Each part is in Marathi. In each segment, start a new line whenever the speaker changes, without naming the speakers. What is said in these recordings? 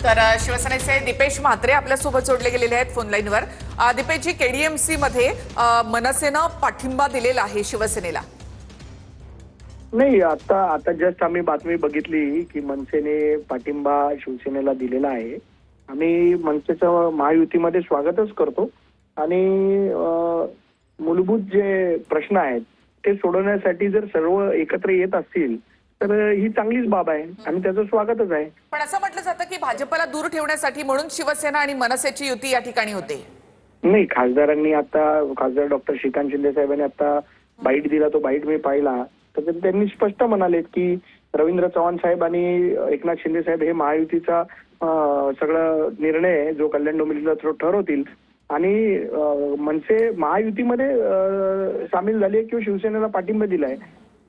तर शिवसेनेचे दीपेश म्हात्रे आपल्यासोबत जोडले गेलेले आहेत फोन लाईनवर। दीपेशजी, केडीएमसी मध्ये मनसेनं पाठिंबा दिलेला आहे शिवसेनेला।
नाही, आता आता जस्ट आम्ही बातमी बघितली की मनसेने पाठिंबा शिवसेनेला दिलेला आहे। आम्ही मनसेचं महायुतीमध्ये स्वागतच करतो आणि मूलभूत जे प्रश्न आहेत ते सोडवण्यासाठी जर सर्व एकत्र येत असतील तर ही चांगलीच बाब आहे आणि त्याचं स्वागतच आहे।
पण असं म्हटलं जातं की भाजपला दूर ठेवण्यासाठी म्हणून शिवसेना आणि मनसेची युती या ठिकाणी होते।
नाही, खासदारांनी आता खासदार डॉक्टर श्रीकांत शिंदे साहेबांनी आता बाईट दिला, तो बाईट मी पाहिला, तर त्यांनी स्पष्ट म्हणालेत की रवींद्र चव्हाण साहेब आणि एकनाथ शिंदे साहेब हे महायुतीचा सगळा निर्णय जो कल्याण डोंबिवलीला ठरवतील आणि मनसे महायुतीमध्ये सामील झाले किंवा शिवसेनेला पाठिंबा दिलाय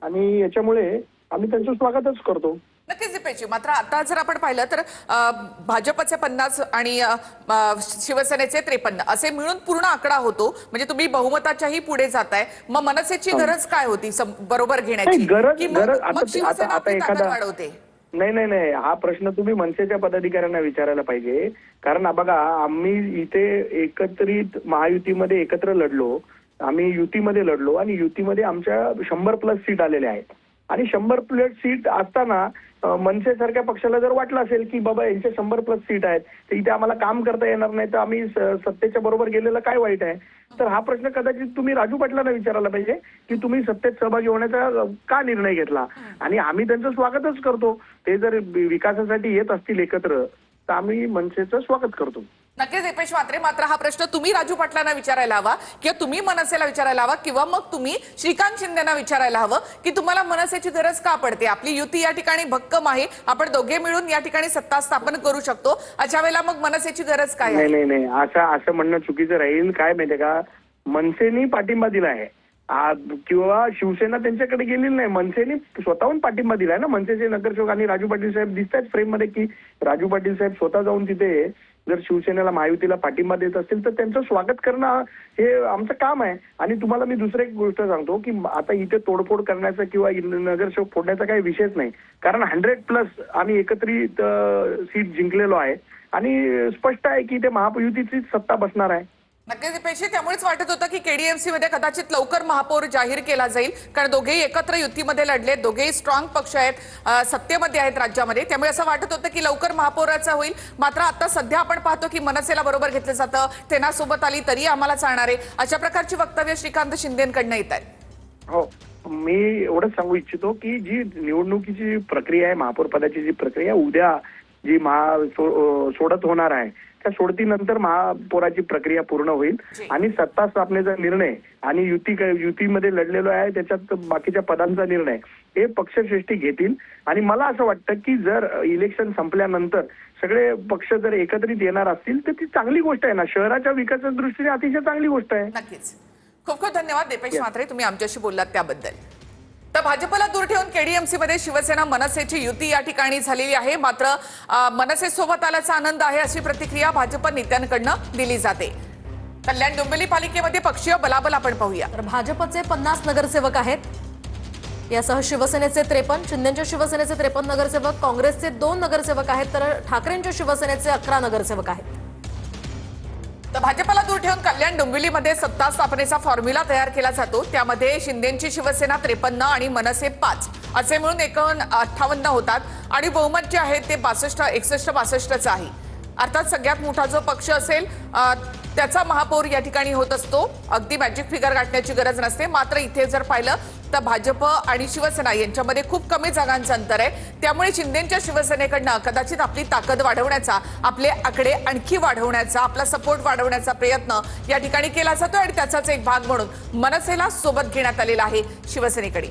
आणि याच्यामुळे आम्ही त्यांचं स्वागतच करतो।
नक्कीच दीपेशजी, मात्र आता जर आपण पाहिलं तर भाजपचे 50 आणि शिवसेनेचे 53 असे मिळून पूर्ण आकडा होतो, म्हणजे तुम्ही बहुमताच्याही पुढे जाताय। मग मनसेची गरज काय होती बरोबर घेण्याची?
गरज
आता एखादा वाढवते?
नाही नाही नाही, हा प्रश्न तुम्ही मनसेच्या पदाधिकाऱ्यांना विचारायला पाहिजे। कारण बघा, आम्ही इथे एकत्रित महायुतीमध्ये एकत्र लढलो, आम्ही युतीमध्ये लढलो आणि युतीमध्ये आमच्या 100+ सीट आलेल्या आहेत आणि 100+ सीट असताना मनसे सारख्या पक्षाला जर वाटलं असेल की बाबा यांचे 100+ सीट आहेत तर इथे आम्हाला काम करता येणार नाही, तर आम्ही सत्तेच्या बरोबर गेलेलं काय वाईट आहे? तर हा प्रश्न कदाचित तुम्ही राजू पाटलांना विचारायला पाहिजे की तुम्ही सत्तेत सहभागी होण्याचा का निर्णय घेतला, आणि आम्ही त्यांचं स्वागतच करतो। ते जर विकासासाठी येत असतील एकत्र तर आम्ही मनसेचं स्वागत करतो।
नक्कीच दीपेश म्हात्रे, मात्र हा प्रश्न तुम्ही राजू पाटलांना विचारायला हवा किंवा तुम्ही मनसेला विचारायला हवा किंवा मग तुम्ही श्रीकांत शिंदेना विचारायला हवं की तुम्हाला मनसेची गरज का पडते? आपली युती या ठिकाणी भक्कम आहे, आपण दोघे मिळून या ठिकाणी सत्ता स्थापन करू शकतो, अशा वेळेला मग मनसेची गरज काय आहे?
नाही नाही नाही, असं म्हणणं चुकीचं राहील। काय माहितीये का, मनसेने पाठिंबा दिला आहे किंवा शिवसेना त्यांच्याकडे गेलेली नाही, मनसेने स्वतःहून पाठिंबा दिलाय ना। मनसेचे नगरसेवक आणि राजू पाटील साहेब दिसतात फ्रेम मध्ये की राजू पाटील साहेब स्वतः जाऊन तिथे जर शिवसेनेला महायुतीला पाठिंबा देत असतील तर त्यांचं स्वागत करणं हे आमचं काम आहे। आणि तुम्हाला मी दुसरी एक गोष्ट सांगतो की आता इथे तोडफोड करण्याचा किंवा नगरसेवक फोडण्याचा काही विषयच नाही, कारण 100+ आम्ही एकत्रित सीट जिंकलेलो आहे आणि स्पष्ट आहे की ते महायुतीचीच सत्ता बसणार आहे।
नक्कीच दीपेशजी, त्यामुळेच वाटत होतं की केडीएमसी मध्ये कदाचित लवकर महापौर जाहीर केला जाईल, कारण दोघेही एकत्र युतीमध्ये लढले, दोघेही स्ट्रॉंग पक्ष आहेत, सत्तेमध्ये आहेत राज्यामध्ये, त्यामुळे असं वाटत होतं की लवकर महापौराचा होईल। मात्र आता सध्या आपण पाहतो की मनसेला बरोबर घेतलं जातं, सेना सोबत आली तरी आम्हाला चालणार आहे, अशा प्रकारची वक्तव्य श्रीकांत शिंदेंकडनं येत आहेत।
हो, मी एवढंच सांगू इच्छितो की जी निवडणुकीची प्रक्रिया आहे, महापौर पदाची जी प्रक्रिया उद्या जी सोडत होणार आहे त्या सोडतीनंतर महापौराची प्रक्रिया पूर्ण होईल आणि सत्ता स्थापनेचा निर्णय आणि युतीमध्ये लढलेलो आहे त्याच्यात बाकीच्या पदांचा निर्णय हे पक्षश्रेष्ठी घेतील। आणि मला असं वाटतं की जर इलेक्शन संपल्यानंतर सगळे पक्ष जर एकत्रित येणार असतील तर ती चांगली गोष्ट आहे ना, शहराच्या विकासाच्या दृष्टीने अतिशय चांगली गोष्ट आहे।
नक्कीच, खूप खूप धन्यवाद दीपेश म्हात्रे, तुम्ही आमच्याशी बोललात त्याबद्दल। तर भाजपला दूर ठेवून केडीएमसी मध्ये शिवसेना मनसेची युती या ठिकाणी झालेली आहे, मात्र मनसे सोबत आल्याचा आनंद आहे अशी प्रतिक्रिया भाजप नेत्यांकडनं दिली जाते। कल्याण डोंबिवली पालिकेमध्ये पक्षीय बलाबल आपण पाहूया।
तर भाजपचे 50 नगरसेवक आहेत, यासह शिवसेनेचे 53, शिंदेच्या शिवसेनेचे 53 नगरसेवक, काँग्रेसचे 2 नगरसेवक आहेत, तर ठाकरेंच्या शिवसेनेचे 11 नगरसेवक आहेत।
तर भाजपला दूर ठेवून कल्याण डोंबिवलीमध्ये सत्ता स्थापनेचा फॉर्म्युला तयार केला जातो, त्यामध्ये शिंदेची शिवसेना 53 आणि मनसे 5 असे मिळून एकूण 58 होतात आणि बहुमत जे आहे ते 61-62च आहे। अर्थात सगळ्यात मोठा जो पक्ष असेल त्याचा महापौर या ठिकाणी होत असतो, अगदी मॅजिक फिगर गाठण्याची गरज नसते। मात्र इथे जर पाहिलं तर भाजप आणि शिवसेना यांच्यामध्ये खूप कमी जागांचं अंतर आहे, त्यामुळे शिंदेच्या शिवसेनेकडनं कदाचित आपली ताकद वाढवण्याचा, आपले आकडे आणखी वाढवण्याचा, आपला सपोर्ट वाढवण्याचा प्रयत्न या ठिकाणी केला जातो आणि त्याचाच एक भाग म्हणून मनसेला सोबत घेण्यात आलेला आहे शिवसेनेकडे।